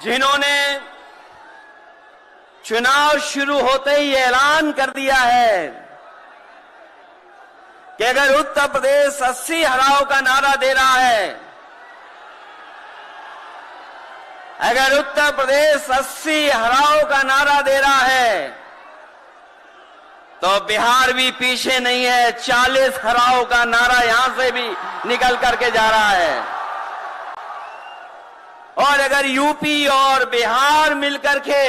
जिन्होंने चुनाव शुरू होते ही ऐलान कर दिया है कि अगर उत्तर प्रदेश 80 हराओ का नारा दे रहा है, अगर उत्तर प्रदेश 80 हराओ का नारा दे रहा है, तो बिहार भी पीछे नहीं है। 40 हराओ का नारा यहां से भी निकल करके जा रहा है। और अगर यूपी और बिहार मिलकर के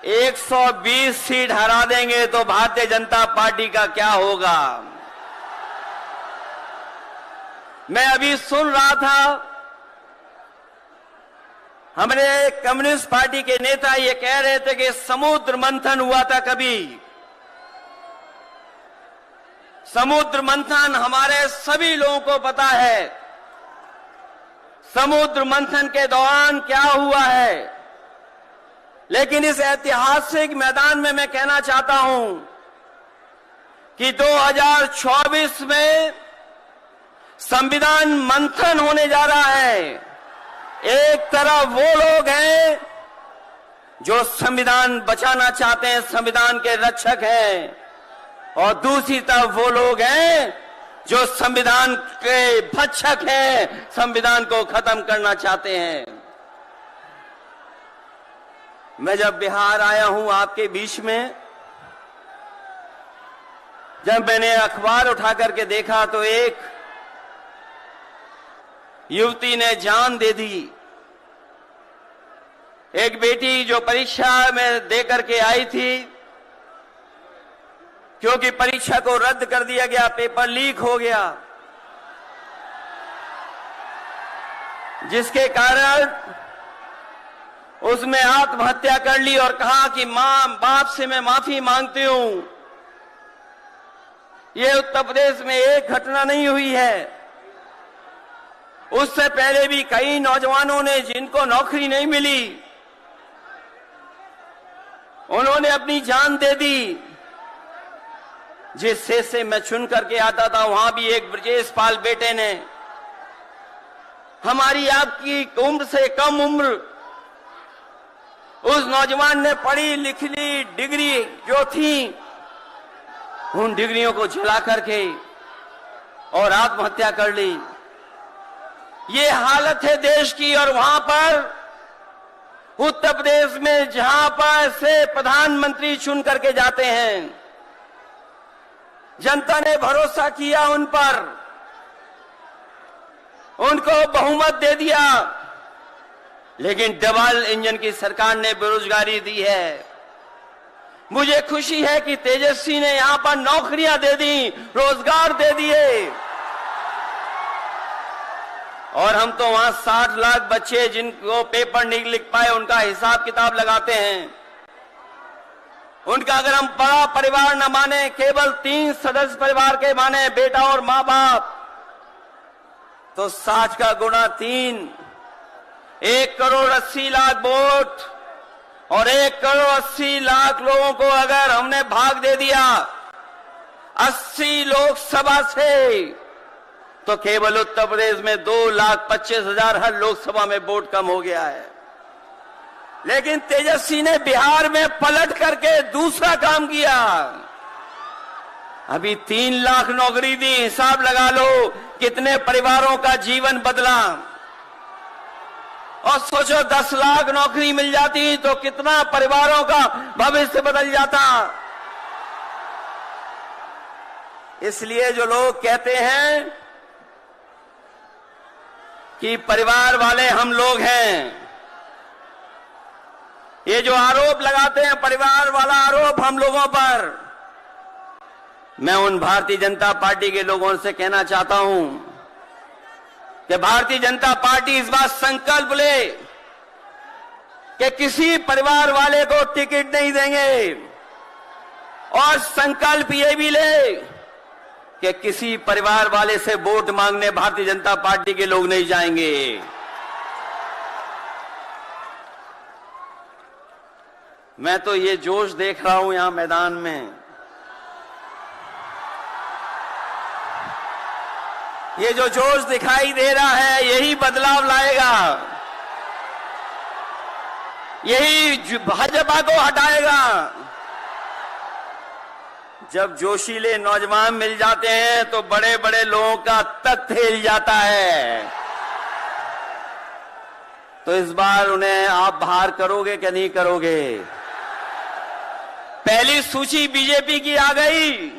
120 सीट हरा देंगे तो भारतीय जनता पार्टी का क्या होगा। मैं अभी सुन रहा था, हमारे कम्युनिस्ट पार्टी के नेता ये कह रहे थे कि समुद्र मंथन हुआ था कभी। समुद्र मंथन हमारे सभी लोगों को पता है। समुद्र मंथन के दौरान क्या हुआ है, लेकिन इस ऐतिहासिक मैदान में मैं कहना चाहता हूं कि 2024 में संविधान मंथन होने जा रहा है। एक तरफ वो लोग हैं जो संविधान बचाना चाहते हैं, संविधान के रक्षक हैं, और दूसरी तरफ वो लोग हैं जो संविधान के भक्षक हैं, संविधान को खत्म करना चाहते हैं। मैं जब बिहार आया हूं आपके बीच में, जब मैंने अखबार उठा करके देखा तो एक युवती ने जान दे दी। एक बेटी जो परीक्षा में दे करके आई थी, क्योंकि परीक्षा को रद्द कर दिया गया, पेपर लीक हो गया, जिसके कारण उसने आत्महत्या कर ली और कहा कि मां बाप से मैं माफी मांगती हूं। यह उत्तर प्रदेश में एक घटना नहीं हुई है। उससे पहले भी कई नौजवानों ने, जिनको नौकरी नहीं मिली, उन्होंने अपनी जान दे दी। जिस शेर से मैं चुन करके आता था, वहां भी एक ब्रजेश पाल बेटे ने, हमारी आपकी उम्र से कम उम्र, उस नौजवान ने पढ़ी लिखी डिग्री जो थी, उन डिग्रियों को जला करके और आत्महत्या कर ली। ये हालत है देश की। और वहां पर उत्तर प्रदेश में, जहां पर से प्रधानमंत्री चुन करके जाते हैं, जनता ने भरोसा किया उन पर, उनको बहुमत दे दिया, लेकिन डबल इंजन की सरकार ने बेरोजगारी दी है। मुझे खुशी है कि तेजस्वी ने यहां पर नौकरियां दे दी, रोजगार दे दिए, और हम तो वहां 60 लाख बच्चे जिनको पेपर नहीं लिख पाए, उनका हिसाब किताब लगाते हैं। उनका अगर हम बड़ा परिवार न माने, केवल 3 सदस्य परिवार के माने, बेटा और मां बाप, तो 60 का गुणा 3, 1 करोड़ 80 लाख वोट, और 1 करोड़ 80 लाख लोगों को अगर हमने भाग दे दिया 80 लोकसभा से, तो केवल उत्तर प्रदेश में 2,25,000 हर लोकसभा में वोट कम हो गया है। लेकिन तेजस्वी ने बिहार में पलट करके दूसरा काम किया। अभी 3 लाख नौकरी दी, हिसाब लगा लो कितने परिवारों का जीवन बदला। और सोचो 10 लाख नौकरी मिल जाती तो कितना परिवारों का भविष्य बदल जाता। इसलिए जो लोग कहते हैं कि परिवार वाले हम लोग हैं, ये जो आरोप लगाते हैं परिवार वाला आरोप हम लोगों पर, मैं उन भारतीय जनता पार्टी के लोगों से कहना चाहता हूं कि भारतीय जनता पार्टी इस बात संकल्प ले कि किसी परिवार वाले को टिकट नहीं देंगे, और संकल्प ये भी ले कि किसी परिवार वाले से वोट मांगने भारतीय जनता पार्टी के लोग नहीं जाएंगे। मैं तो ये जोश देख रहा हूं यहां मैदान में, ये जो जोश दिखाई दे रहा है, यही बदलाव लाएगा। यही भाजपा को हटाएगा। जब जोशीले नौजवान मिल जाते हैं तो बड़े बड़े लोगों का तख्त हिल जाता है। तो इस बार उन्हें आप बाहर करोगे कि नहीं करोगे? पहली सूची बीजेपी की आ गई,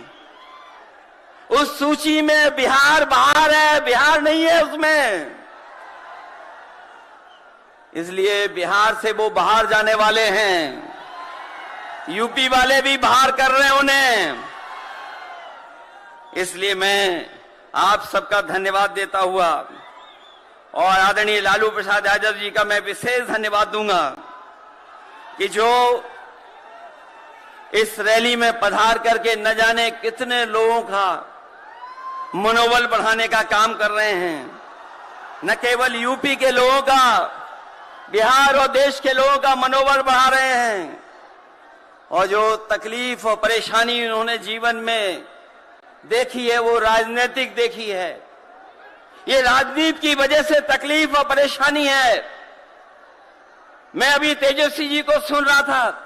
उस सूची में बिहार बाहर है, बिहार नहीं है उसमें। इसलिए बिहार से वो बाहर जाने वाले हैं, यूपी वाले भी बाहर कर रहे हैं उन्हें। इसलिए मैं आप सबका धन्यवाद देता हुआ और आदरणीय लालू प्रसाद यादव जी का मैं विशेष धन्यवाद दूंगा कि जो इस रैली में पधार करके न जाने कितने लोगों का मनोबल बढ़ाने का काम कर रहे हैं। न केवल यूपी के लोगों का, बिहार और देश के लोगों का मनोबल बढ़ा रहे हैं। और जो तकलीफ और परेशानी उन्होंने जीवन में देखी है वो राजनीतिक देखी है। ये राजनीति की वजह से तकलीफ और परेशानी है। मैं अभी तेजस्वी जी को सुन रहा था,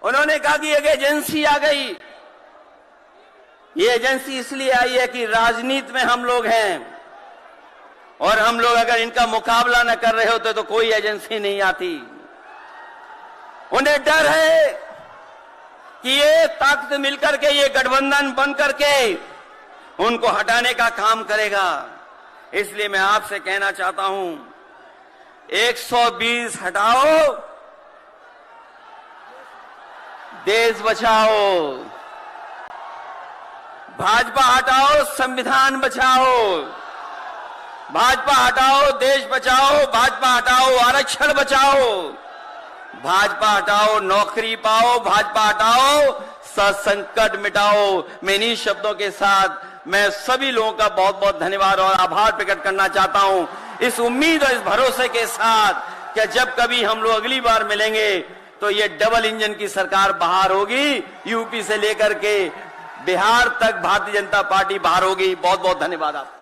उन्होंने कहा कि एक एजेंसी आ गई। ये एजेंसी इसलिए आई है कि राजनीति में हम लोग हैं और हम लोग अगर इनका मुकाबला न कर रहे होते तो कोई एजेंसी नहीं आती। उन्हें डर है कि ये ताकत मिलकर के, ये गठबंधन बन करके उनको हटाने का काम करेगा। इसलिए मैं आपसे कहना चाहता हूं, 120 हटाओ, देश बचाओ। भाजपा हटाओ, संविधान बचाओ। भाजपा हटाओ, देश बचाओ। भाजपा हटाओ, आरक्षण बचाओ। भाजपा हटाओ, नौकरी पाओ। भाजपा हटाओ, संकट मिटाओ। मैं इन्हीं शब्दों के साथ मैं सभी लोगों का बहुत बहुत धन्यवाद और आभार प्रकट करना चाहता हूं, इस उम्मीद और इस भरोसे के साथ कि जब कभी हम लोग अगली बार मिलेंगे तो ये डबल इंजन की सरकार बाहर होगी। यूपी से लेकर के बिहार तक भारतीय जनता पार्टी बाहर होगी। बहुत बहुत धन्यवाद आप।